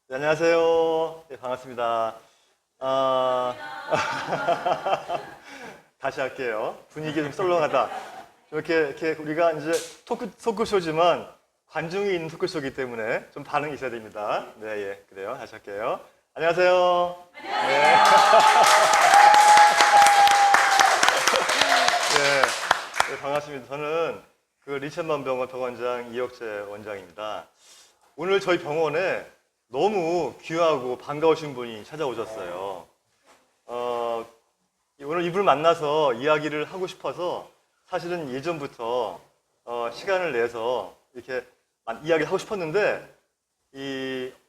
네, 안녕하세요. 네, 반갑습니다. 아, 다시 할게요. 분위기 좀 썰렁하다. 이렇게 우리가 이제 토크쇼지만 관중이 있는 토크쇼이기 때문에 좀 반응이 있어야 됩니다. 네, 예, 그래요. 다시 할게요. 안녕하세요. 네. 네, 반갑습니다. 저는 그 리천만 병원 병원장 이혁재 원장입니다. 오늘 저희 병원에 너무 귀하고 반가우신 분이 찾아오셨어요. 오늘 이분을 만나서 이야기를 하고 싶어서 사실은 예전부터 시간을 내서 이렇게 이야기를 하고 싶었는데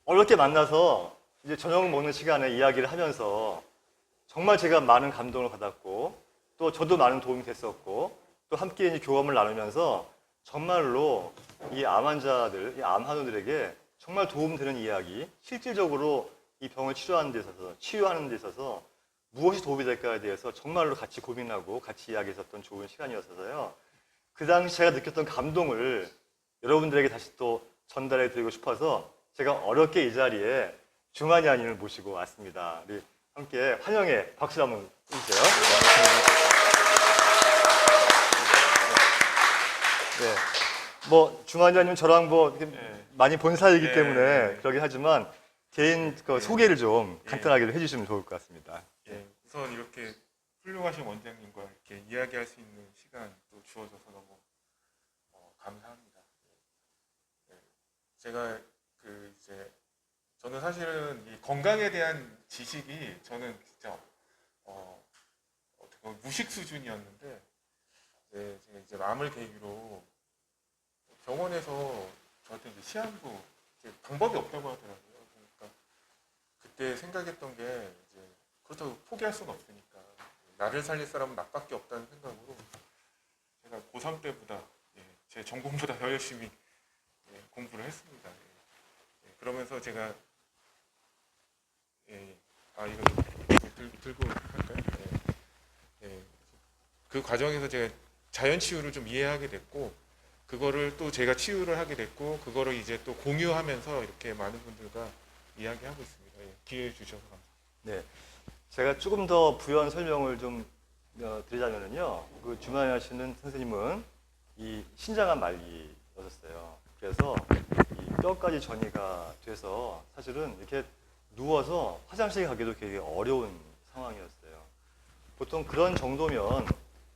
어렵게 만나서 이제 저녁 먹는 시간에 이야기를 하면서 정말 제가 많은 감동을 받았고 또 저도 많은 도움이 됐었고 또 함께 이제 교감을 나누면서 정말로 이 암 환자들, 이 암 환우들에게 정말 도움되는 이야기, 실질적으로 이 병을 치료하는 데 있어서, 치유하는 데 있어서 무엇이 도움이 될까에 대해서 정말로 같이 고민하고 같이 이야기했었던 좋은 시간이었어서요. 그 당시 제가 느꼈던 감동을 여러분들에게 다시 또 전달해 드리고 싶어서 제가 어렵게 이 자리에 주만이 아님을 모시고 왔습니다. 우리 함께 환영의 박수 한번 주세요. 네. 뭐 주만이 아니면 저랑 뭐 많이 본 사이이기 때문에 그러긴 하지만 개인 소개를 좀 간단하게 해주시면 좋을 것 같습니다. 우선 이렇게 훌륭하신 원장님과 이렇게 이야기할 수 있는 시간 또 주어져서 너무 감사합니다. 제가 저는 사실은 이 건강에 대한 지식이 저는 진짜 어떻게 보면 무식 수준이었는데 제가 이제 암을 계기로 병원에서 저한테 이제 시한부 방법이 없다고 하더라고요. 그러니까 그때 생각했던 게 이제 그렇다고 포기할 수는 없으니까 나를 살릴 사람은 나밖에 없다는 생각으로 제가 고3 때보다 제 전공보다 더 열심히 공부를 했습니다. 그러면서 제가 이거 들고 할까요? 그 과정에서 제가 자연 치유를 좀 이해하게 됐고 그거를 또 제가 치유를 하게 됐고 그거를 이제 또 공유하면서 이렇게 많은 분들과 이야기하고 있습니다. 기회 주셔서 감사합니다. 네, 제가 조금 더 부연 설명을 좀 드리자면요, 그 주만이 씨는 선생님은 이 신장암 말기였었어요. 그래서 이 뼈까지 전이가 돼서 사실은 이렇게 누워서 화장실 가기도 되게 어려운 상황이었어요. 보통 그런 정도면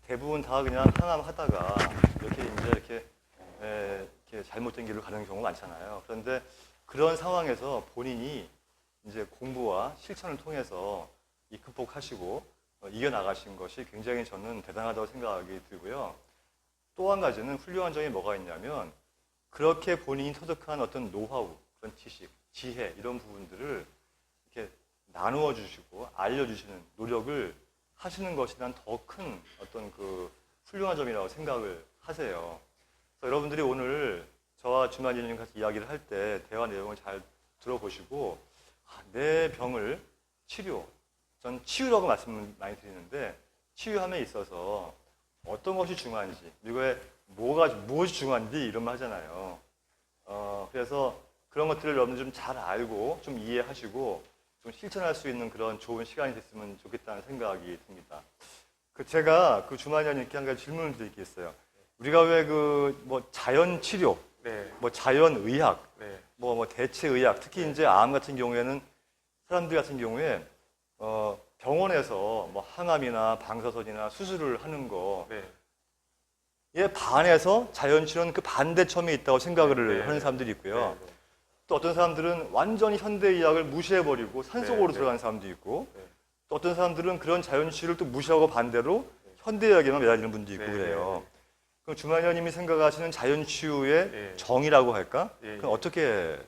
대부분 다 그냥 항암하다가 이렇게 잘못된 길로 가는 경우가 많잖아요. 그런데 그런 상황에서 본인이 이제 공부와 실천을 통해서 극복하시고 이겨나가신 것이 굉장히 저는 대단하다고 생각이 들고요. 또 한 가지는 훌륭한 점이 뭐가 있냐면 그렇게 본인이 터득한 어떤 노하우, 그런 지식, 지혜 이런 부분들을 이렇게 나누어 주시고 알려주시는 노력을 하시는 것이 난 더 큰 어떤 그 훌륭한 점이라고 생각을 하세요. 그래서 여러분들이 오늘 저와 주만이님 같이 이야기를 할 때 대화 내용을 잘 들어보시고 내 병을 전 치유라고 말씀을 많이 드리는데 치유함에 있어서 어떤 것이 중요한지 이거에 무엇이 중요한지 이런 말 하잖아요. 그래서 그런 것들을 여러분들 좀 잘 알고 좀 이해하시고 좀 실천할 수 있는 그런 좋은 시간이 됐으면 좋겠다는 생각이 듭니다. 제가 그 주만이님께 한 가지 질문을 드리겠어요. 우리가 왜 자연 치료, 자연 의학, 대체 의학, 특히 이제 암 같은 경우에는 사람들 같은 경우에 병원에서 항암이나 방사선이나 수술을 하는 거에 반해서 자연 치료는 그 반대점에 있다고 생각을 하는 사람들이 있고요. 또 어떤 사람들은 완전히 현대의학을 무시해버리고 산속으로 들어간 사람도 있고 또 어떤 사람들은 그런 자연치료를 또 무시하고 반대로 현대의학에만 매달리는 분도 있고 그래요. 그럼 주만이님이 생각하시는 자연치유의 정의라고 할까? 그럼 어떻게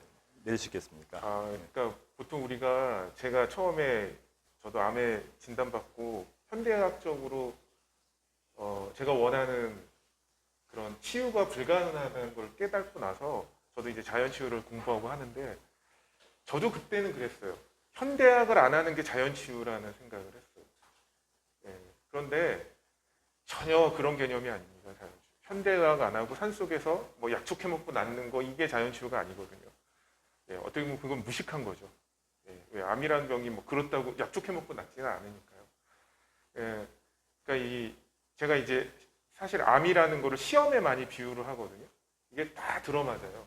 내릴 수 있겠습니까? 그러니까 보통 제가 처음에 저도 암에 진단받고 현대의학적으로 제가 원하는 그런 치유가 불가능하다는 걸 깨닫고 나서 저도 이제 자연치유를 공부하고 하는데 저도 그때는 그랬어요. 현대의학을 안 하는 게 자연치유라는 생각을 했어요. 그런데 전혀 그런 개념이 아닙니다. 자연치유. 현대의학 안 하고 산속에서 약초캐 먹고 낫는 거 이게 자연치유가 아니거든요. 어떻게 보면 그건 무식한 거죠. 예, 왜 암이라는 병이 뭐 그렇다고 약속해 먹고 낫지는 않으니까요. 예, 그러니까 제가 이제 사실 암이라는 거를 시험에 많이 비유를 하거든요. 이게 다 들어맞아요.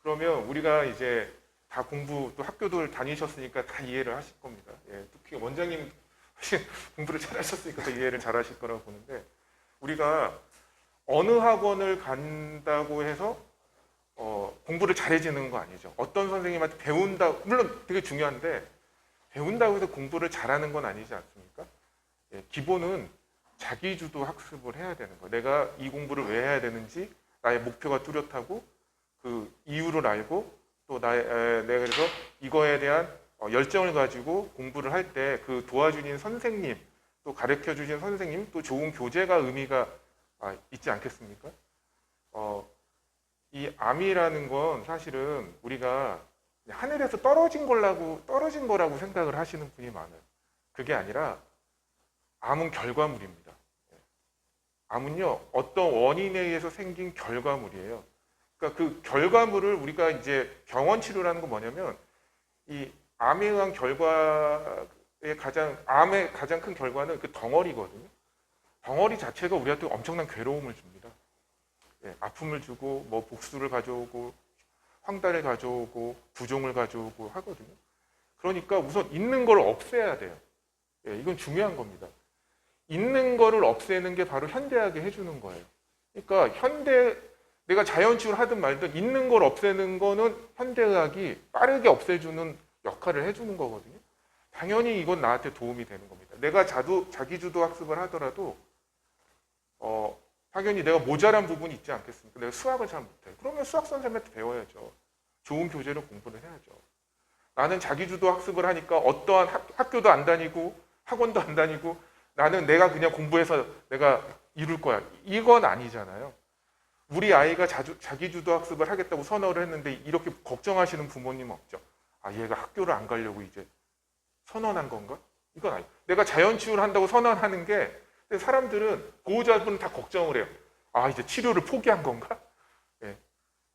그러면 우리가 이제 다 공부 또 학교들 다니셨으니까 다 이해를 하실 겁니다. 예, 특히 원장님 훨씬 공부를 잘하셨으니까 더 이해를 잘하실 거라고 보는데 우리가 어느 학원을 간다고 해서 공부를 잘해지는 거 아니죠. 어떤 선생님한테 배운다, 물론 되게 중요한데 배운다고 해서 공부를 잘하는 건 아니지 않습니까? 예, 기본은 자기주도 학습을 해야 되는 거예요. 내가 이 공부를 왜 해야 되는지 나의 목표가 뚜렷하고 그 이유를 알고 또 내가 그래서 이거에 대한 열정을 가지고 공부를 할 때 그 도와주신 선생님 또 가르쳐 주신 선생님 또 좋은 교재가 의미가 있지 않겠습니까? 이 암이라는 건 사실은 우리가 하늘에서 떨어진 거라고 생각을 하시는 분이 많아요. 그게 아니라 암은 결과물입니다. 암은요, 어떤 원인에 의해서 생긴 결과물이에요. 그러니까 그 결과물을 우리가 이제 병원 치료라는 건 뭐냐면 이 암에 의한 암의 가장 큰 결과는 그 덩어리거든요. 덩어리 자체가 우리한테 엄청난 괴로움을 줍니다. 예, 아픔을 주고 뭐 복수를 가져오고 황달을 가져오고 부종을 가져오고 하거든요. 그러니까 우선 있는 걸 없애야 돼요. 예, 이건 중요한 겁니다. 있는 거를 없애는 게 바로 현대학이 해주는 거예요. 그러니까 내가 자연치유를 하든 말든 있는 걸 없애는 거는 현대의학이 빠르게 없애주는 역할을 해주는 거거든요. 당연히 이건 나한테 도움이 되는 겁니다. 내가 자기주도 학습을 하더라도 당연히 내가 모자란 부분이 있지 않겠습니까? 내가 수학을 잘 못해. 그러면 수학 선생님한테 배워야죠. 좋은 교재로 공부를 해야죠. 나는 자기주도 학습을 하니까 어떠한 학교도 안 다니고 학원도 안 다니고 나는 내가 그냥 공부해서 내가 이룰 거야. 이건 아니잖아요. 우리 아이가 자기주도 학습을 하겠다고 선언을 했는데 이렇게 걱정하시는 부모님은 없죠. 얘가 학교를 안 가려고 이제 선언한 건가? 이건 아니에요. 내가 자연치유를 한다고 선언하는 게 사람들은 보호자분은 다 걱정을 해요. 이제 치료를 포기한 건가? 예.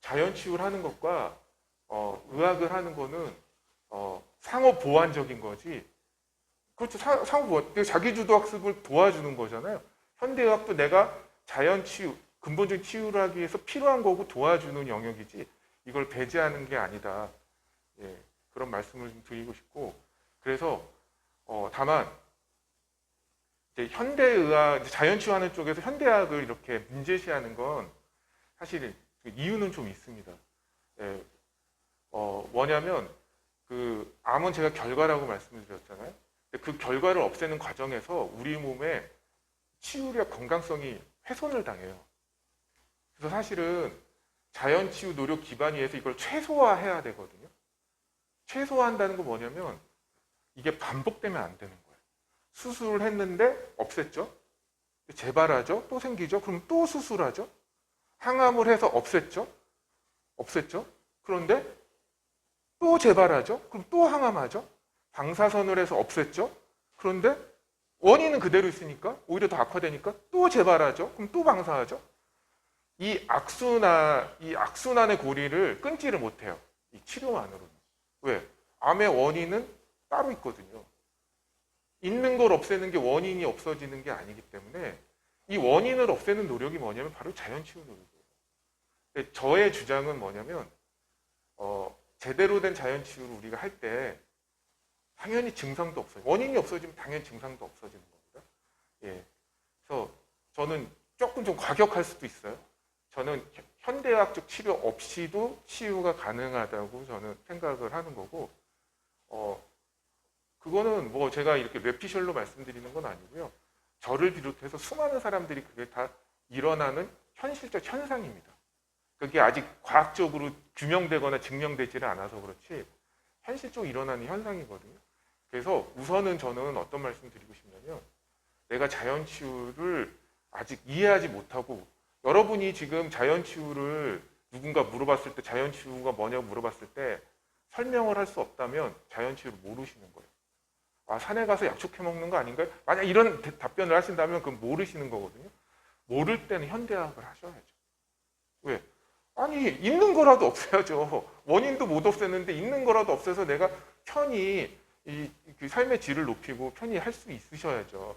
자연치유를 하는 것과 의학을 하는 거는 상호 보완적인 거지. 그렇죠. 상호 보완. 자기주도 학습을 도와주는 거잖아요. 현대의학도 내가 자연치유, 근본적인 치유를 하기 위해서 필요한 거고 도와주는 영역이지 이걸 배제하는 게 아니다. 예. 그런 말씀을 좀 드리고 싶고 그래서 다만 이제 현대의학, 자연치유하는 쪽에서 현대의학을 이렇게 문제시하는 건 사실 이유는 좀 있습니다. 예, 뭐냐면 그 암은 제가 결과라고 말씀을 드렸잖아요. 근데 그 결과를 없애는 과정에서 우리 몸의 치유력, 건강성이 훼손을 당해요. 그래서 사실은 자연치유 노력 기반위에서 이걸 최소화해야 되거든요. 최소화한다는 건 뭐냐면 이게 반복되면 안 되는 거예요. 수술을 했는데 없앴죠. 재발하죠. 또 생기죠. 그럼 또 수술하죠. 항암을 해서 없앴죠. 그런데 또 재발하죠. 그럼 또 항암하죠. 방사선을 해서 없앴죠. 그런데 원인은 그대로 있으니까 오히려 더 악화되니까 또 재발하죠. 그럼 또 방사하죠. 이 악순환의 고리를 끊지를 못해요. 이 치료만으로는. 왜? 암의 원인은 따로 있거든요. 있는 걸 없애는 게 원인이 없어지는 게 아니기 때문에 이 원인을 없애는 노력이 뭐냐면 바로 자연치유 노력이에요. 저의 주장은 뭐냐면 제대로 된 자연치유를 우리가 할 때 당연히 증상도 없어요. 원인이 없어지면 당연히 증상도 없어지는 겁니다. 예. 그래서 저는 조금 좀 과격할 수도 있어요. 저는 현대의학적 치료 없이도 치유가 가능하다고 저는 생각을 하는 거고 그거는 뭐 제가 이렇게 뇌피셜로 말씀드리는 건 아니고요. 저를 비롯해서 수많은 사람들이 그게 다 일어나는 현실적 현상입니다. 그게 아직 과학적으로 규명되거나 증명되지를 않아서 그렇지 현실적으로 일어나는 현상이거든요. 그래서 우선은 저는 어떤 말씀 드리고 싶냐면 내가 자연치유를 아직 이해하지 못하고 여러분이 지금 자연치유를 누군가 물어봤을 때 자연치유가 뭐냐고 물어봤을 때 설명을 할 수 없다면 자연치유를 모르시는 거예요. 산에 가서 약초해 먹는 거 아닌가요? 만약 이런 답변을 하신다면 그건 모르시는 거거든요. 모를 때는 현대학을 하셔야죠. 왜? 있는 거라도 없애야죠. 원인도 못 없앴는데 있는 거라도 없애서 내가 편히 그 삶의 질을 높이고 편히 할 수 있으셔야죠.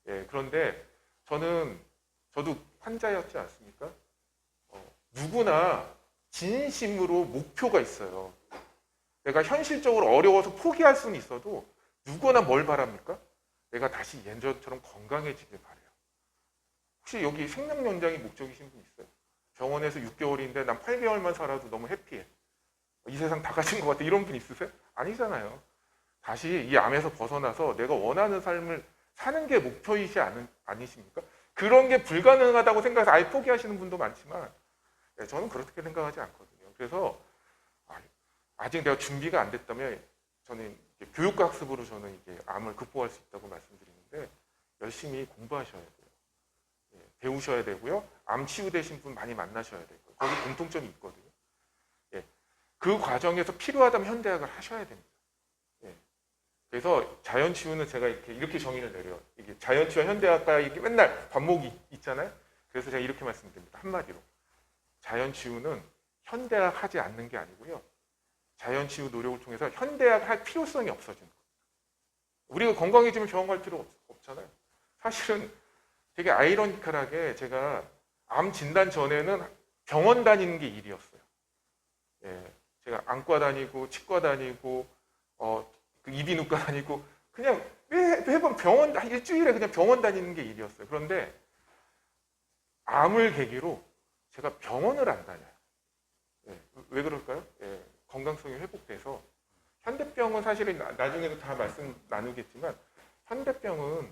예, 그런데 저도 환자였지 않습니까? 누구나 진심으로 목표가 있어요. 내가 현실적으로 어려워서 포기할 수는 있어도 누구나 뭘 바랍니까? 내가 다시 예전처럼 건강해지길 바래요. 혹시 여기 생명 연장이 목적이신 분 있어요? 병원에서 6개월인데 난 8개월만 살아도 너무 해피해. 이 세상 다 가진 것 같아. 이런 분 있으세요? 아니잖아요. 다시 이 암에서 벗어나서 내가 원하는 삶을 사는 게 목표이시 아니십니까? 그런 게 불가능하다고 생각해서 아예 포기하시는 분도 많지만 저는 그렇게 생각하지 않거든요. 그래서 아직 내가 준비가 안 됐다면 저는 교육과 학습으로 저는 이게 암을 극복할 수 있다고 말씀드리는데 열심히 공부하셔야 돼요. 예, 배우셔야 되고요. 암 치유되신 분 많이 만나셔야 되고요. 거기 공통점이 있거든요. 예, 그 과정에서 필요하다면 현대학을 하셔야 됩니다. 예, 그래서 자연치유는 제가 이렇게 정의를 내려요. 이게 자연치유와 현대학과 이게 맨날 반목이 있잖아요. 그래서 제가 이렇게 말씀드립니다. 한마디로. 자연치유는 현대학 하지 않는 게 아니고요. 자연치유 노력을 통해서 현대학 할 필요성이 없어지는 거예요. 우리가 건강해지면 병원 갈 필요 없잖아요. 사실은 되게 아이러니컬하게 제가 암 진단 전에는 병원 다니는 게 일이었어요. 예, 제가 안과 다니고 치과 다니고 그 이비인후과 다니고 그냥 매번 병원 한 일주일에 그냥 병원 다니는 게 일이었어요. 그런데 암을 계기로 제가 병원을 안 다녀요. 예, 왜 그럴까요? 예, 건강성이 회복돼서 현대병은 사실은 나중에도 다 말씀 나누겠지만 현대병은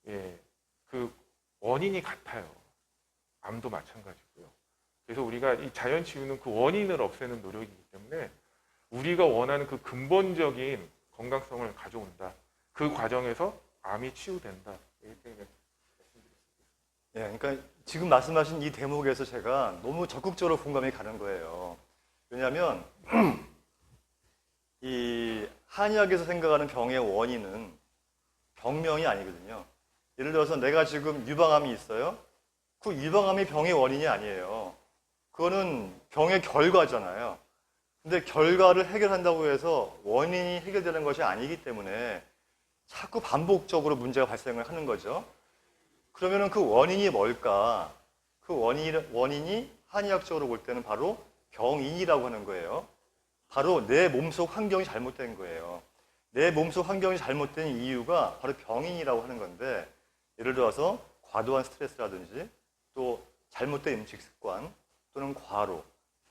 예, 그 원인이 같아요. 암도 마찬가지고요. 그래서 우리가 이 자연치유는 그 원인을 없애는 노력이기 때문에 우리가 원하는 그 근본적인 건강성을 가져온다. 그 과정에서 암이 치유된다. 예, 그러니까 지금 말씀하신 이 대목에서 제가 너무 적극적으로 공감이 가는 거예요. 왜냐하면 이 한의학에서 생각하는 병의 원인은 병명이 아니거든요. 예를 들어서 내가 지금 유방암이 있어요. 그 유방암이 병의 원인이 아니에요. 그거는 병의 결과잖아요. 근데 결과를 해결한다고 해서 원인이 해결되는 것이 아니기 때문에 자꾸 반복적으로 문제가 발생을 하는 거죠. 그러면은 그 원인이 뭘까? 그 원인이 한의학적으로 볼 때는 바로 병인이라고 하는 거예요. 바로 내 몸속 환경이 잘못된 거예요. 내 몸속 환경이 잘못된 이유가 바로 병인이라고 하는 건데, 예를 들어서 과도한 스트레스라든지 또 잘못된 음식 습관 또는 과로,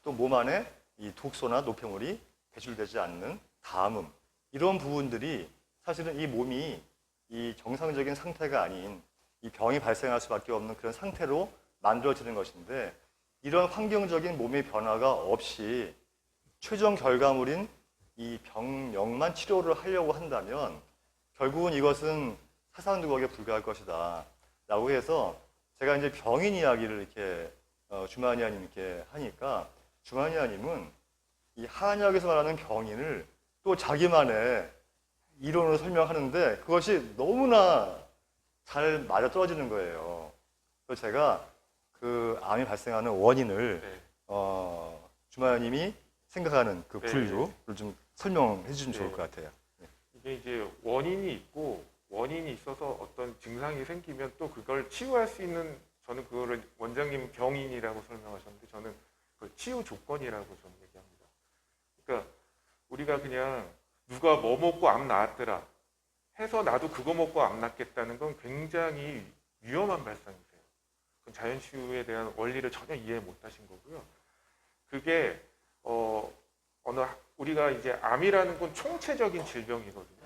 또 몸 안에 이 독소나 노폐물이 배출되지 않는 담음, 이런 부분들이 사실은 이 몸이 이 정상적인 상태가 아닌 이 병이 발생할 수밖에 없는 그런 상태로 만들어지는 것인데, 이런 환경적인 몸의 변화가 없이 최종 결과물인 이 병명만 치료를 하려고 한다면 결국은 이것은 사상두각에 불과할 것이다 라고 해서 제가 이제 병인 이야기를 이렇게 주마니아님께 하니까, 주마니아님은 이 한의학에서 말하는 병인을 또 자기만의 이론으로 설명하는데 그것이 너무나 잘 맞아떨어지는 거예요. 그래서 제가 그 암이 발생하는 원인을 주마니아님이 생각하는 그 분류를 좀 설명해 주시면 좋을 것 같아요. 이게 이제 원인이 있고 원인이 있어서 어떤 증상이 생기면 또 그걸 치유할 수 있는, 저는 그거를 원장님 병인이라고 설명하셨는데 저는 그 치유 조건이라고 저는 얘기합니다. 그러니까 우리가 그냥 누가 뭐 먹고 암 나았더라 해서 나도 그거 먹고 암 낫겠다는 건 굉장히 위험한 발상이세요. 그건 자연치유에 대한 원리를 전혀 이해 못 하신 거고요. 그게 우리가 이제 암이라는 건 총체적인 질병이거든요.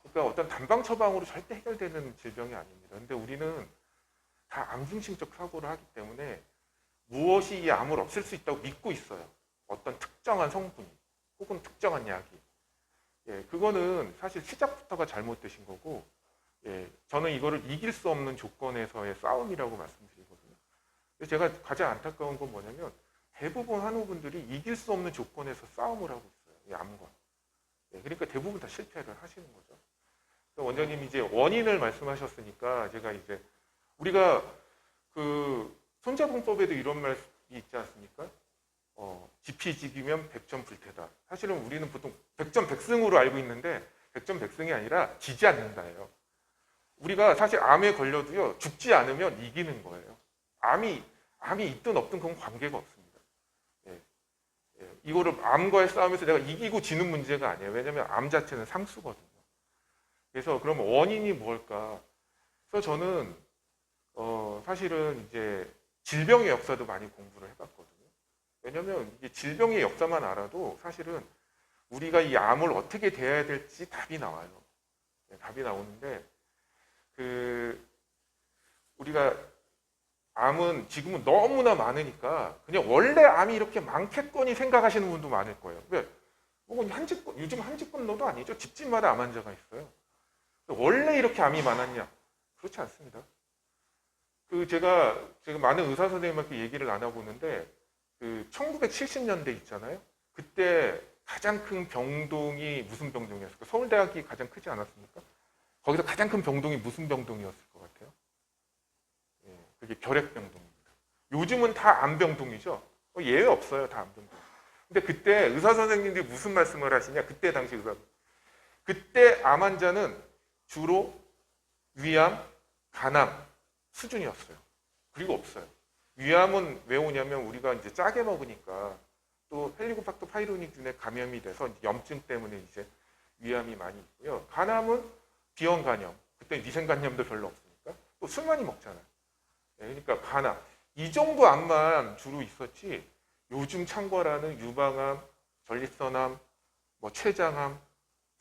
그러니까 어떤 단방 처방으로 절대 해결되는 질병이 아닙니다. 근데 우리는 다 암중심적 사고를 하기 때문에 무엇이 이 암을 없앨 수 있다고 믿고 있어요. 어떤 특정한 성분이 혹은 특정한 약이. 예, 그거는 사실 시작부터가 잘못되신 거고, 예, 저는 이거를 이길 수 없는 조건에서의 싸움이라고 말씀드리거든요. 근데 제가 가장 안타까운 건 뭐냐면 대부분 한의분들이 이길 수 없는 조건에서 싸움을 하고 있어요. 이 암과. 예, 그러니까 대부분 다 실패를 하시는 거죠. 원장님이 이제 원인을 말씀하셨으니까 제가 이제 우리가 그 손자분법에도 이런 말이 있지 않습니까? 지피지기면 백전불태다. 사실은 우리는 보통 백전백승으로 알고 있는데 백전백승이 아니라 지지 않는다예요. 우리가 사실 암에 걸려도요 죽지 않으면 이기는 거예요. 암이 있든 없든 그건 관계가 없습니다. 예. 예. 이거를 암과의 싸움에서 내가 이기고 지는 문제가 아니에요. 왜냐하면 암 자체는 상수거든요. 그래서 그럼 원인이 뭘까? 그래서 저는 사실은 이제 질병의 역사도 많이 공부를 해봤거든요. 왜냐하면 이게 질병의 역사만 알아도 사실은 우리가 이 암을 어떻게 대해야 될지 답이 나와요. 네, 답이 나오는데 우리가 암은 지금은 너무나 많으니까 그냥 원래 암이 이렇게 많겠거니 생각하시는 분도 많을 거예요. 왜? 요즘 한 집권로도 아니죠. 집집마다 암 환자가 있어요. 원래 이렇게 암이 많았냐? 그렇지 않습니다. 제가 많은 의사 선생님한테 얘기를 나눠보는데 1970년대 있잖아요. 그때 가장 큰 병동이 무슨 병동이었을까? 서울대학이 가장 크지 않았습니까? 거기서 가장 큰 병동이 무슨 병동이었을 것 같아요? 예, 그게 결핵병동입니다. 요즘은 다 암병동이죠. 예외 없어요, 다 암병동. 근데 그때 의사 선생님들이 무슨 말씀을 하시냐? 그때 당시 그때 암 환자는 주로 위암, 간암 수준이었어요. 그리고 없어요. 위암은 왜 오냐면 우리가 이제 짜게 먹으니까 또 헬리코박터 파이로니균에 감염이 돼서 염증 때문에 이제 위암이 많이 있고요. 간암은 비형 간염. 그때 위생간염도 별로 없으니까 또 술 많이 먹잖아요. 그러니까 간암. 이 정도 암만 주로 있었지 요즘 창궐하는 유방암, 전립선암, 췌장암,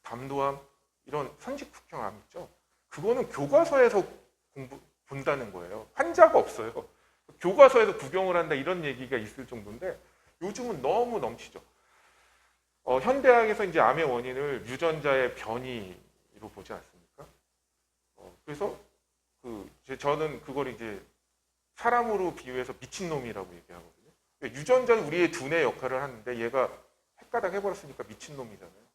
담도암 이런 선식국형암 있죠. 그거는 교과서에서 본다는 거예요. 환자가 없어요. 교과서에서 구경을 한다 이런 얘기가 있을 정도인데 요즘은 너무 넘치죠. 현대학에서 이제 암의 원인을 유전자의 변이로 보지 않습니까? 그래서 저는 그걸 이제 사람으로 비유해서 미친놈이라고 얘기하거든요. 유전자는 우리의 두뇌 역할을 하는데 얘가 헷가닥 해버렸으니까 미친놈이잖아요.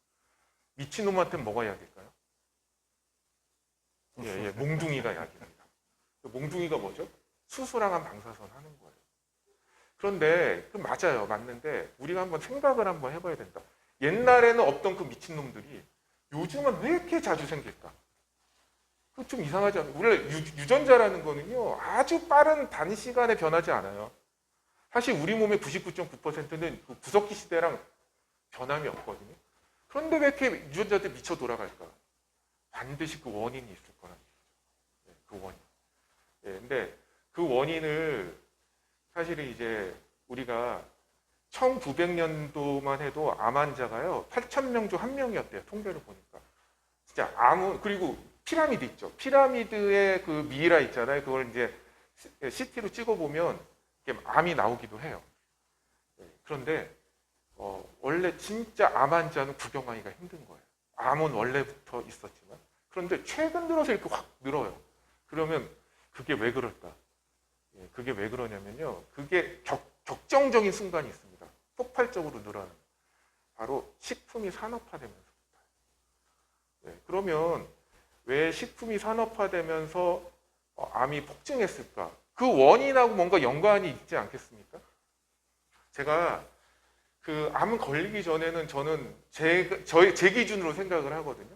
미친놈한테는 뭐가 약일까요? 예, 몽둥이가 약입니다. 몽둥이가 뭐죠? 수술항암 방사선 하는 거예요. 그런데 맞아요. 맞는데 우리가 한번 생각을 한번 해봐야 된다. 옛날에는 없던 그 미친놈들이 요즘은 왜 이렇게 자주 생길까? 그 좀 이상하지 않아요? 원래 유전자라는 거는요. 아주 빠른 단시간에 변하지 않아요. 사실 우리 몸의 99.9%는 그 구석기 시대랑 변함이 없거든요. 그런데 왜 이렇게 유전자들 미쳐 돌아갈까? 반드시 그 원인이 있을 거란 얘기죠. 네, 그 원인. 네, 근데 그 원인을 사실은 이제 우리가 1900년도만 해도 암 환자가요 8,000명 중 1명이었대요. 통계를 보니까. 진짜 암은 그리고 피라미드 있죠. 피라미드의 그 미이라 있잖아요. 그걸 이제 CT로 찍어보면 암이 나오기도 해요. 네, 그런데 원래 진짜 암 환자는 구경하기가 힘든 거예요. 암은 원래부터 있었지만. 그런데 최근 들어서 이렇게 확 늘어요. 그러면 그게 왜 그럴까? 예, 그게 왜 그러냐면요. 그게 격정적인 순간이 있습니다. 폭발적으로 늘어나는. 바로 식품이 산업화되면서부터. 예, 그러면 왜 식품이 산업화되면서 암이 폭증했을까? 그 원인하고 뭔가 연관이 있지 않겠습니까? 제가 암 걸리기 전에는 저는 제 기준으로 생각을 하거든요.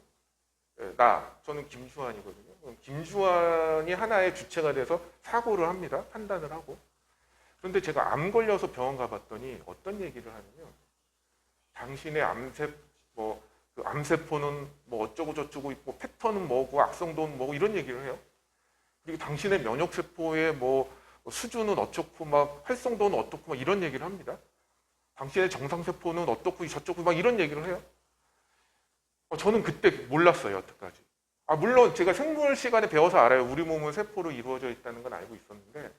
저는 김주환이거든요. 김주환이 하나의 주체가 돼서 사고를 합니다. 판단을 하고. 그런데 제가 암 걸려서 병원 가봤더니 어떤 얘기를 하냐면 당신의 암세포는 어쩌고 저쩌고 있고 팩터는 뭐고 악성도는 뭐고 이런 얘기를 해요. 그리고 당신의 면역세포의 수준은 어떻고 활성도는 어떻고 이런 얘기를 합니다. 당신의 정상세포는 어떻고 저쩌고 이런 얘기를 해요. 저는 그때 몰랐어요, 여태까지. 물론 제가 생물 시간에 배워서 알아요. 우리 몸은 세포로 이루어져 있다는 건 알고 있었는데,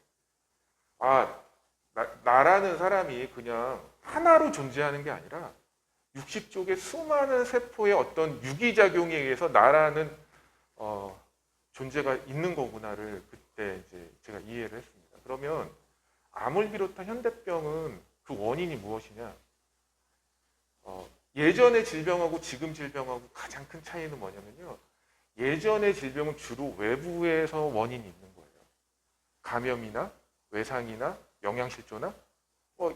나라는 사람이 그냥 하나로 존재하는 게 아니라 60쪽의 수많은 세포의 어떤 유기작용에 의해서 나라는 존재가 있는 거구나를 그때 이제 제가 이해를 했습니다. 그러면 암을 비롯한 현대병은 그 원인이 무엇이냐? 예전의 질병하고 지금 질병하고 가장 큰 차이는 뭐냐면요. 예전의 질병은 주로 외부에서 원인이 있는 거예요. 감염이나 외상이나 영양실조나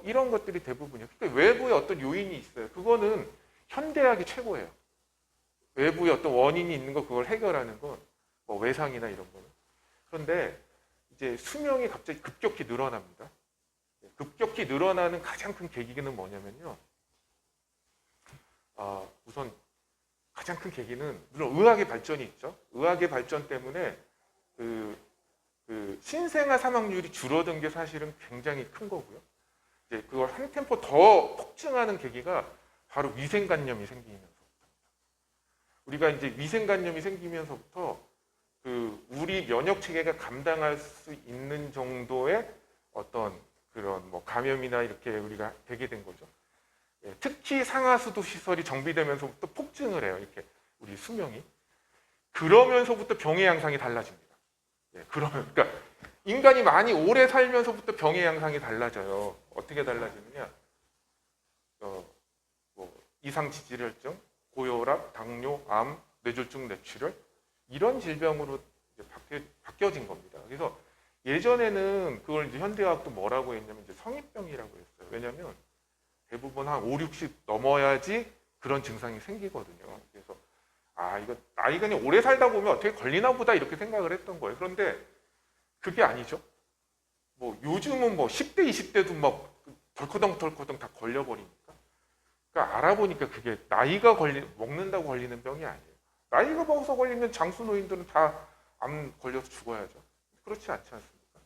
이런 것들이 대부분이에요. 그러니까 외부에 어떤 요인이 있어요. 그거는 현대학이 최고예요. 외부에 어떤 원인이 있는 거 그걸 해결하는 건 뭐 외상이나 이런 거는. 그런데 이제 수명이 갑자기 급격히 늘어납니다. 급격히 늘어나는 가장 큰 계기는 뭐냐면요. 우선 가장 큰 계기는 물론 의학의 발전이 있죠. 의학의 발전 때문에 그 신생아 사망률이 줄어든 게 사실은 굉장히 큰 거고요. 이제 그걸 한 템포 더 폭증하는 계기가 바로 위생관념이 생기면서부터. 우리가 이제 위생관념이 생기면서부터 우리 면역 체계가 감당할 수 있는 정도의 어떤 그런 뭐 감염이나 이렇게 우리가 되게 된 거죠. 특히 상하수도 시설이 정비되면서부터 폭증을 해요. 이렇게 우리 수명이. 그러면서부터 병의 양상이 달라집니다. 그러니까 인간이 많이 오래 살면서부터 병의 양상이 달라져요. 어떻게 달라지느냐? 뭐 이상지질혈증, 고혈압, 당뇨, 암, 뇌졸중, 뇌출혈 이런 질병으로 이제 바뀌어진 겁니다. 그래서 예전에는 그걸 이제 현대의학도 뭐라고 했냐면 이제 성인병이라고 했어요. 왜냐하면 대부분 한 5, 60 넘어야지 그런 증상이 생기거든요. 그래서 이거 나이가 그냥 오래 살다 보면 어떻게 걸리나 보다 이렇게 생각을 했던 거예요. 그런데 그게 아니죠. 뭐 요즘은 뭐 10대, 20대도 막 덜커덩 다 걸려버리니까. 그러니까 알아보니까 그게 나이가 먹는다고 걸리는 병이 아니에요. 나이가 먹어서 걸리면 장수 노인들은 다 암 걸려서 죽어야죠. 그렇지 않지 않습니까?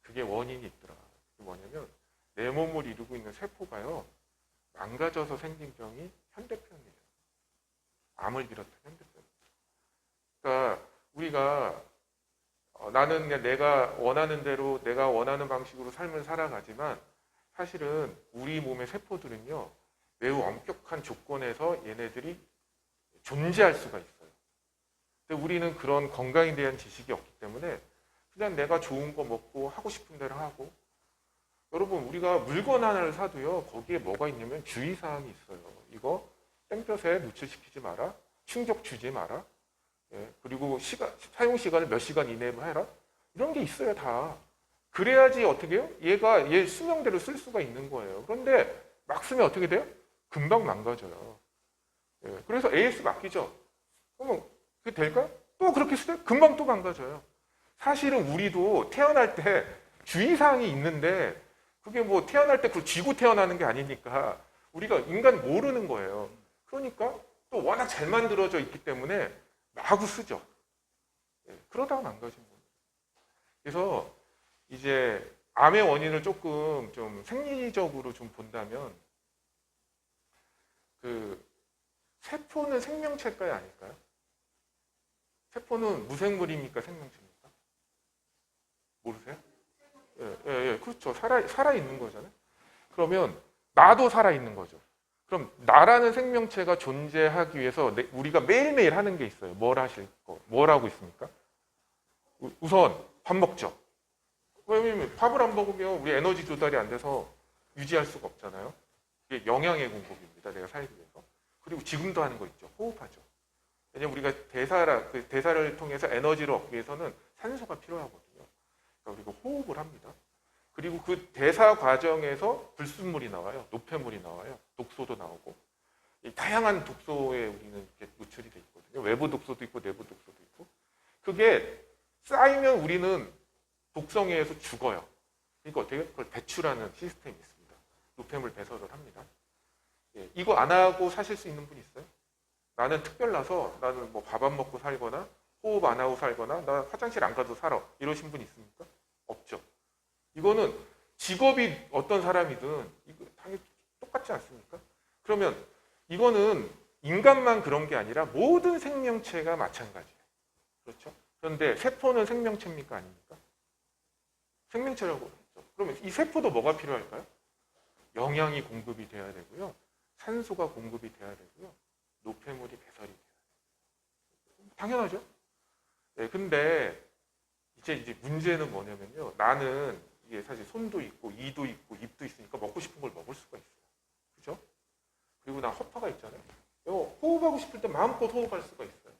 그게 원인이 있더라. 그게 뭐냐면 내 몸을 이루고 있는 세포가요. 망가져서 생긴 병이 현대병이에요. 암을 비롯한 현대병. 그러니까 우리가 나는 그냥 내가 원하는 대로 내가 원하는 방식으로 삶을 살아가지만 사실은 우리 몸의 세포들은요. 매우 엄격한 조건에서 얘네들이 존재할 수가 있어요. 근데 우리는 그런 건강에 대한 지식이 없기 때문에 그냥 내가 좋은 거 먹고 하고 싶은 대로 하고 여러분 우리가 물건 하나를 사도요. 거기에 뭐가 있냐면 주의사항이 있어요. 이거 땡볕에 노출시키지 마라. 충격 주지 마라. 그리고 사용 시간을 몇 시간 이내에 해라. 이런 게 있어요. 다. 그래야지 어떻게 해요? 얘 수명대로 쓸 수가 있는 거예요. 그런데 막 쓰면 어떻게 돼요? 금방 망가져요. 그래서 AS 맡기죠. 그러면 그게 될까요? 또 그렇게 쓰면 금방 또 망가져요. 사실은 우리도 태어날 때 주의사항이 있는데 그게 뭐 태어날 때 그걸 쥐고 태어나는 게 아니니까 우리가 인간 모르는 거예요. 그러니까 또 워낙 잘 만들어져 있기 때문에 마구 쓰죠. 그러다가 망가진 거예요. 그래서 이제 암의 원인을 조금 좀 생리적으로 좀 본다면 세포는 생명체일까요? 아닐까요? 세포는 무생물입니까? 생명체입니까? 모르세요? 그렇죠. 살아있는 거잖아요. 그러면 나도 살아있는 거죠. 그럼 나라는 생명체가 존재하기 위해서 우리가 매일매일 하는 게 있어요. 뭘 하고 있습니까? 우선 밥 먹죠. 왜냐면 밥을 안 먹으면 우리 에너지 조달이 안 돼서 유지할 수가 없잖아요. 이게 영양의 공급입니다. 내가 살기 위해서. 그리고 지금도 하는 거 있죠. 호흡하죠. 왜냐면 우리가 대사를 통해서 에너지를 얻기 위해서는 산소가 필요하거든요. 그러니까 우리가 호흡을 합니다. 그리고 그 대사 과정에서 불순물이 나와요. 노폐물이 나와요. 독소도 나오고. 다양한 독소에 우리는 이렇게 노출이 돼 있거든요. 외부 독소도 있고 내부 독소도 있고. 그게 쌓이면 우리는 독성에 의해서 죽어요. 그러니까 어떻게 그걸 배출하는 시스템이 있습니다. 노폐물 배설을 합니다. 이거 안 하고 사실 수 있는 분 있어요? 나는 특별나서 나는 뭐 밥 안 먹고 살거나 호흡 안 하고 살거나 나 화장실 안 가도 살아. 이러신 분 있습니까? 없죠. 이거는 직업이 어떤 사람이든 이거 당연히 똑같지 않습니까? 그러면 이거는 인간만 그런 게 아니라 모든 생명체가 마찬가지예요. 그렇죠? 그런데 세포는 생명체입니까? 아닙니까? 생명체라고 했죠. 그러면 이 세포도 뭐가 필요할까요? 영양이 공급이 돼야 되고요. 산소가 공급이 돼야 되고요. 노폐물이 배설이 돼야 돼요. 당연하죠? 근데 이제 문제는 뭐냐면요. 나는 이게 사실 손도 있고 이도 있고 입도 있으니까 먹고 싶은 걸 먹을 수가 있어요. 그죠? 그리고 나 허파가 있잖아요. 호흡하고 싶을 때 마음껏 호흡할 수가 있어요.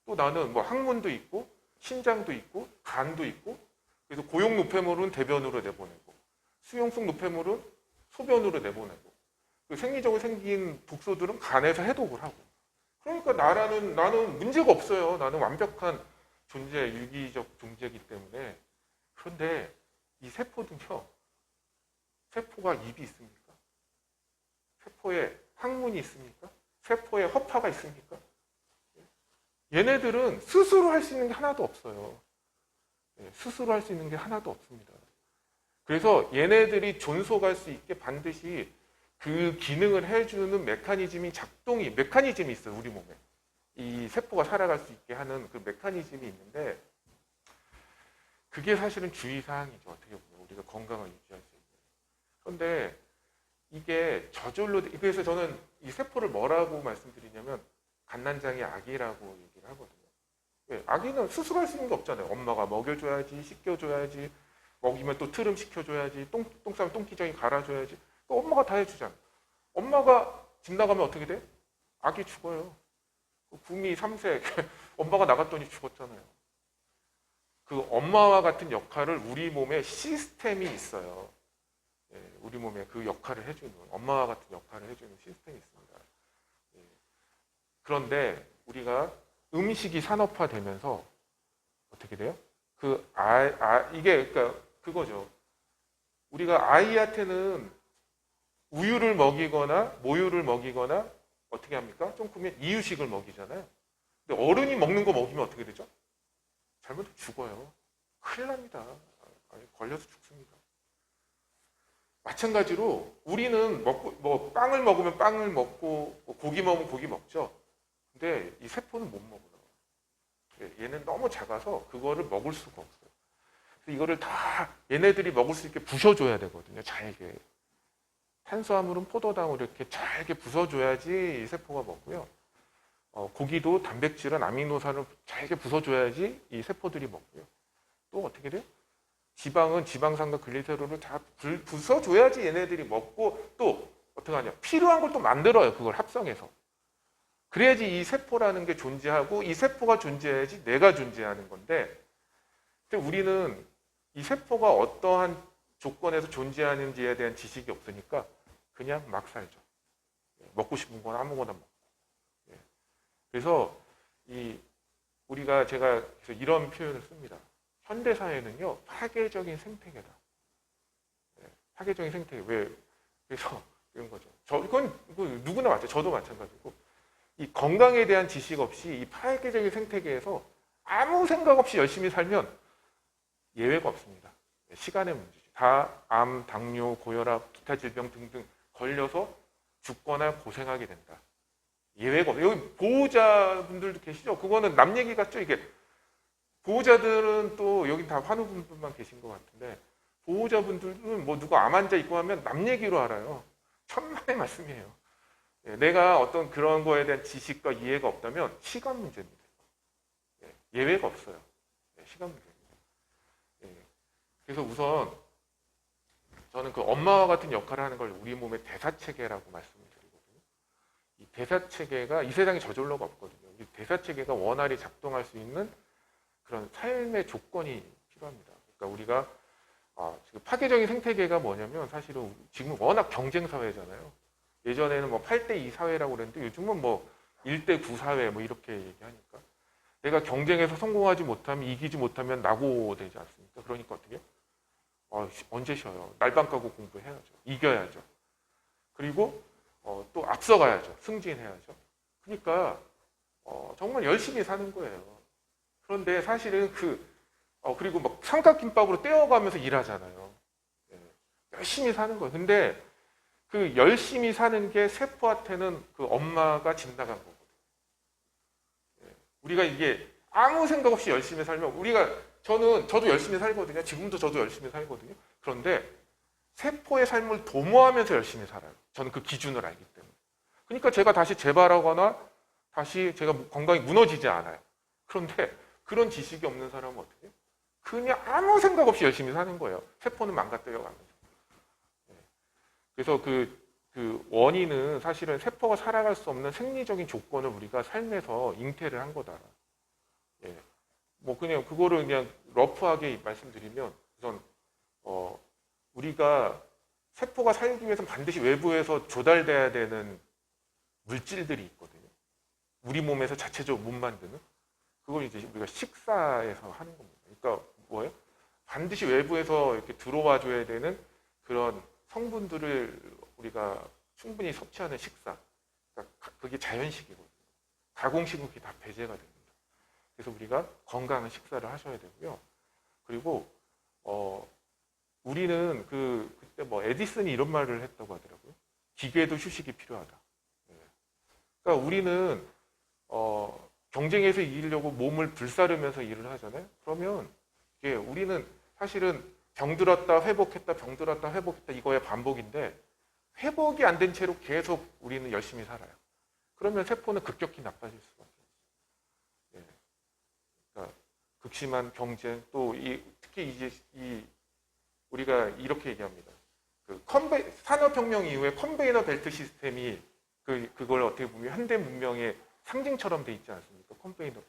또 나는 뭐 항문도 있고 신장도 있고 간도 있고 그래서 고용 노폐물은 대변으로 내보내고 수용성 노폐물은 소변으로 내보내고, 그 생리적으로 생긴 독소들은 간에서 해독을 하고. 그러니까 나는 문제가 없어요. 나는 완벽한 존재, 유기적 존재이기 때문에. 그런데 이 세포는요, 세포가 입이 있습니까? 세포에 항문이 있습니까? 세포에 허파가 있습니까? 얘네들은 스스로 할 수 있는 게 하나도 없어요. 스스로 할 수 있는 게 하나도 없습니다. 그래서 얘네들이 존속할 수 있게 반드시 그 기능을 해주는 메커니즘이 있어요, 우리 몸에. 이 세포가 살아갈 수 있게 하는 그 메커니즘이 있는데, 그게 사실은 주의사항이죠, 어떻게 보면. 우리가 건강을 유지할 수 있는. 그런데 이게 저절로, 그래서 저는 이 세포를 뭐라고 말씀드리냐면, 갓난장이 아기라고 얘기를 하거든요. 왜? 아기는 스스로 할 수 있는 게 없잖아요. 엄마가 먹여줘야지, 씻겨줘야지, 먹이면 또 트름 시켜줘야지, 똥 싸면 똥기저귀 갈아줘야지. 또 엄마가 다 해주잖아. 엄마가 집 나가면 어떻게 돼? 아기 죽어요. 구미 3세 엄마가 나갔더니 죽었잖아요. 그 엄마와 같은 역할을 우리 몸에 시스템이 있어요. 우리 몸에 그 역할을 해주는, 엄마와 같은 역할을 해주는 시스템이 있습니다. 그런데 우리가 음식이 산업화되면서 어떻게 돼요? 이게 그러니까 그거죠. 우리가 아이한테는 우유를 먹이거나 모유를 먹이거나 어떻게 합니까? 좀 크면 이유식을 먹이잖아요. 근데 어른이 먹는 거 먹이면 어떻게 되죠? 잘못하면 죽어요. 큰일 납니다. 걸려서 죽습니다. 마찬가지로 우리는 빵을 먹으면 빵을 먹고 고기 먹으면 고기 먹죠. 근데 이 세포는 못 먹어요. 얘는 너무 작아서 그거를 먹을 수가 없어요. 그래서 이거를 다 얘네들이 먹을 수 있게 부셔줘야 되거든요. 잘게. 탄수화물은 포도당으로 이렇게 잘게 부숴줘야지 이 세포가 먹고요. 고기도 단백질은 아미노산을 잘게 부숴줘야지 이 세포들이 먹고요. 또 어떻게 돼요? 지방은 지방산과 글리세롤을 다 부숴줘야지 얘네들이 먹고, 또 어떻게 하냐? 필요한 걸 또 만들어요. 그걸 합성해서. 그래야지 이 세포라는 게 존재하고, 이 세포가 존재해야지 내가 존재하는 건데, 근데 우리는 이 세포가 어떠한 조건에서 존재하는지에 대한 지식이 없으니까 그냥 막 살죠. 먹고 싶은 건 아무거나 먹고. 그래서 제가 이런 표현을 씁니다. 현대 사회는요, 파괴적인 생태계다. 파괴적인 생태계. 왜? 그래서 이런 거죠. 이건 누구나 마찬가지. 저도 마찬가지고. 이 건강에 대한 지식 없이 이 파괴적인 생태계에서 아무 생각 없이 열심히 살면 예외가 없습니다. 시간의 문제죠. 다 암, 당뇨, 고혈압, 기타 질병 등등 걸려서 죽거나 고생하게 된다. 예외가 없어요. 여기 보호자분들도 계시죠? 그거는 남 얘기 같죠? 이게 보호자들은 또 여기 다 환우분들만 계신 것 같은데, 보호자분들은 뭐 누가 암 환자 있고 하면 남 얘기로 알아요. 천만의 말씀이에요. 내가 어떤 그런 거에 대한 지식과 이해가 없다면 시간 문제입니다. 예외가 없어요. 시간 문제입니다. 그래서 우선 저는 그 엄마와 같은 역할을 하는 걸 우리 몸의 대사체계라고 말씀을 드리거든요. 이 대사체계가 이 세상에 저절로가 없거든요. 이 대사체계가 원활히 작동할 수 있는 그런 삶의 조건이 필요합니다. 그러니까 우리가 지금 파괴적인 생태계가 뭐냐면, 사실은 지금 워낙 경쟁 사회잖아요. 예전에는 뭐 8대2 사회라고 그랬는데 요즘은 뭐 1대9 사회 뭐 이렇게 얘기하니까, 내가 경쟁에서 성공하지 못하면, 이기지 못하면 낙오되지 않습니까? 그러니까 어떻게? 언제 쉬어요? 날밤 까고 공부해야죠. 이겨야죠. 그리고 또 앞서가야죠. 승진해야죠. 그러니까 정말 열심히 사는 거예요. 그런데 사실은 그리고 막 삼각김밥으로 떼어가면서 일하잖아요. 열심히 사는 거예요. 근데 그 열심히 사는 게 세포한테는 그 엄마가 집 나간 거거든요. 우리가 이게 아무 생각 없이 열심히 살면, 저도 열심히 살거든요. 지금도 저도 열심히 살거든요. 그런데 세포의 삶을 도모하면서 열심히 살아요. 저는 그 기준을 알기 때문에. 그러니까 제가 다시 재발하거나 다시 제가 건강이 무너지지 않아요. 그런데 그런 지식이 없는 사람은 어떻게 해요? 그냥 아무 생각 없이 열심히 사는 거예요. 세포는 망가뜨려가면서. 그래서 그 원인은 사실은 세포가 살아갈 수 없는 생리적인 조건을 우리가 삶에서 잉태를 한 거다. 뭐 그냥 그거를 그냥 러프하게 말씀드리면, 우선 우리가 세포가 살기 위해서 반드시 외부에서 조달돼야 되는 물질들이 있거든요. 우리 몸에서 자체적으로 못 만드는. 그걸 이제 우리가 식사에서 하는 겁니다. 그러니까 뭐예요? 반드시 외부에서 이렇게 들어와 줘야 되는 그런 성분들을 우리가 충분히 섭취하는 식사. 그러니까 그게 자연식이거든요. 가공식은 그게 다 배제가 됩니다. 그래서 우리가 건강한 식사를 하셔야 되고요. 그리고 우리는 그때 뭐 에디슨이 이런 말을 했다고 하더라고요. 기계도 휴식이 필요하다. 네. 그러니까 우리는 경쟁에서 이기려고 몸을 불사르면서 일을 하잖아요. 그러면 이게 우리는 사실은 병들었다 회복했다 병들었다 회복했다 이거의 반복인데 회복이 안 된 채로 계속 우리는 열심히 살아요. 그러면 세포는 급격히 나빠질 수밖에 없어요. 예. 그러니까 극심한 경쟁 또 특히 이제 우리가 이렇게 얘기합니다. 산업혁명 이후에 컨베이너 벨트 시스템이 그걸 어떻게 보면 현대 문명의 상징처럼 돼 있지 않습니까? 컨베이너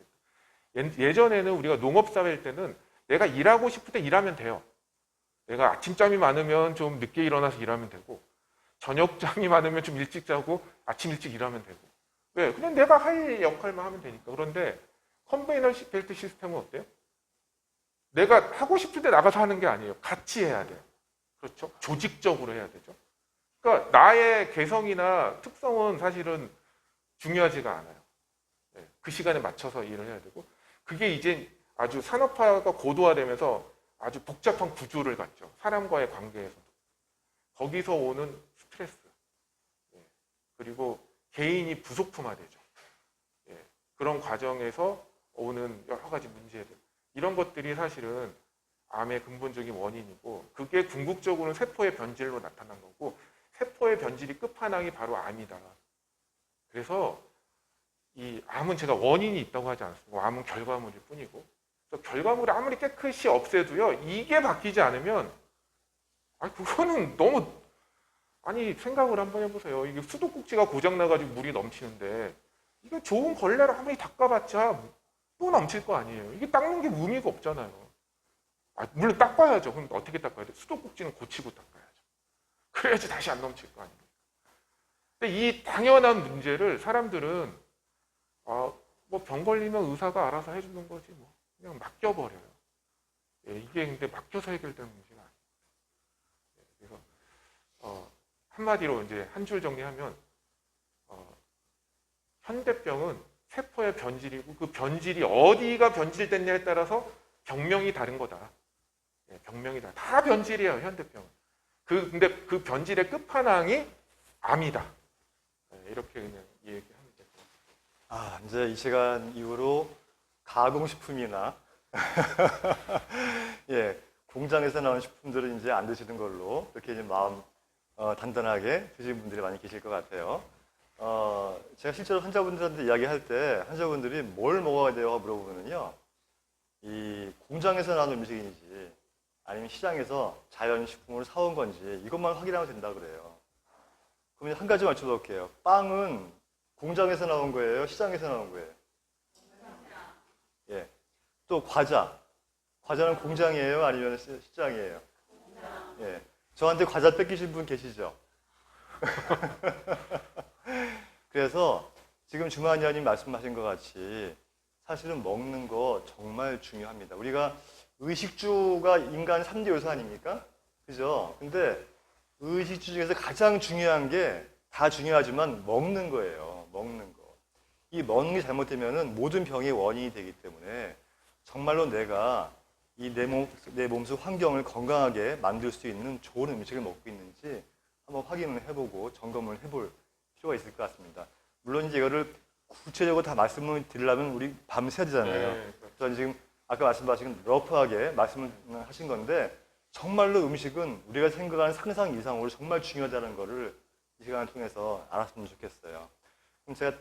벨트. 예전에는 우리가 농업사회일 때는 내가 일하고 싶을 때 일하면 돼요. 내가 아침잠이 많으면 좀 늦게 일어나서 일하면 되고 저녁잠이 많으면 좀 일찍 자고 아침 일찍 일하면 되고 왜? 그냥 내가 할 역할만 하면 되니까. 그런데 컨베이너 벨트 시스템은 어때요? 내가 하고 싶을 때 나가서 하는 게 아니에요. 같이 해야 돼요. 그렇죠? 조직적으로 해야 되죠. 그러니까 나의 개성이나 특성은 사실은 중요하지가 않아요. 네, 그 시간에 맞춰서 일을 해야 되고 그게 이제 아주 산업화가 고도화되면서 아주 복잡한 구조를 갖죠. 사람과의 관계에서도. 거기서 오는 스트레스. 예, 그리고 개인이 부속품화되죠. 예, 그런 과정에서 오는 여러 가지 문제들. 이런 것들이 사실은 암의 근본적인 원인이고 그게 궁극적으로는 세포의 변질로 나타난 거고 세포의 변질이 끝판왕이 바로 암이다. 그래서 이 암은 제가 원인이 있다고 하지 않습니다. 암은 결과물일 뿐이고 결과물을 아무리 깨끗이 없애도요. 이게 바뀌지 않으면 그거는 너무 생각을 한번 해보세요. 이게 수도꼭지가 고장나가지고 물이 넘치는데 이게 좋은 걸레를 아무리 닦아봤자 또 넘칠 거 아니에요. 이게 닦는 게 의미가 없잖아요. 물론 닦아야죠. 그럼 어떻게 닦아야 돼? 수도꼭지는 고치고 닦아야죠. 그래야지 다시 안 넘칠 거 아닙니까? 근데 이 당연한 문제를 사람들은 뭐 병 걸리면 의사가 알아서 해주는 거지 뭐 그냥 맡겨버려요. 예, 이게 근데 맡겨서 해결되는 문제가 아니에요. 예, 그래서 한마디로 이제 한 줄 정리하면 현대병은 세포의 변질이고 그 변질이 어디가 변질됐냐에 따라서 병명이 다른 거다. 예, 병명이 다 변질이에요, 현대병은. 근데 그 변질의 끝판왕이 암이다. 예, 이렇게 그냥 얘기하면 될 것 같아요. 이제 이 시간 이후로 가공식품이나 예, 공장에서 나온 식품들은 이제 안 드시는 걸로 이렇게 이제 마음 단단하게 드시는 분들이 많이 계실 것 같아요. 제가 실제로 환자분들한테 이야기할 때 환자분들이 뭘 먹어야 돼요? 물어보면요. 이 공장에서 나온 음식인지 아니면 시장에서 자연식품을 사온 건지 이것만 확인하면 된다 그래요. 그러면 한 가지 맞춰볼게요. 빵은 공장에서 나온 거예요? 시장에서 나온 거예요? 예. 또 과자는 공장이에요? 아니면 시장이에요? 예. 저한테 과자 뺏기신 분 계시죠? 그래서 지금 주만 의원님 말씀하신 것 같이 사실은 먹는 거 정말 중요합니다. 우리가 의식주가 인간 3대 요소 아닙니까? 그죠? 근데 의식주 중에서 가장 중요한 게 다 중요하지만 먹는 거예요. 먹는 거. 이 먹는 게 잘못되면은 모든 병의 원인이 되기 때문에 정말로 내가 내 몸속 환경을 건강하게 만들 수 있는 좋은 음식을 먹고 있는지 한번 확인을 해보고 점검을 해볼 필요가 있을 것 같습니다. 물론 이제 이거를 구체적으로 다 말씀을 드리려면 우리 밤새야 되잖아요. 네, 저는 지금 아까 말씀하신 러프하게 말씀을 하신 건데 정말로 음식은 우리가 생각하는 상상 이상으로 정말 중요하다는 거를 이 시간을 통해서 알았으면 좋겠어요. 그럼 제가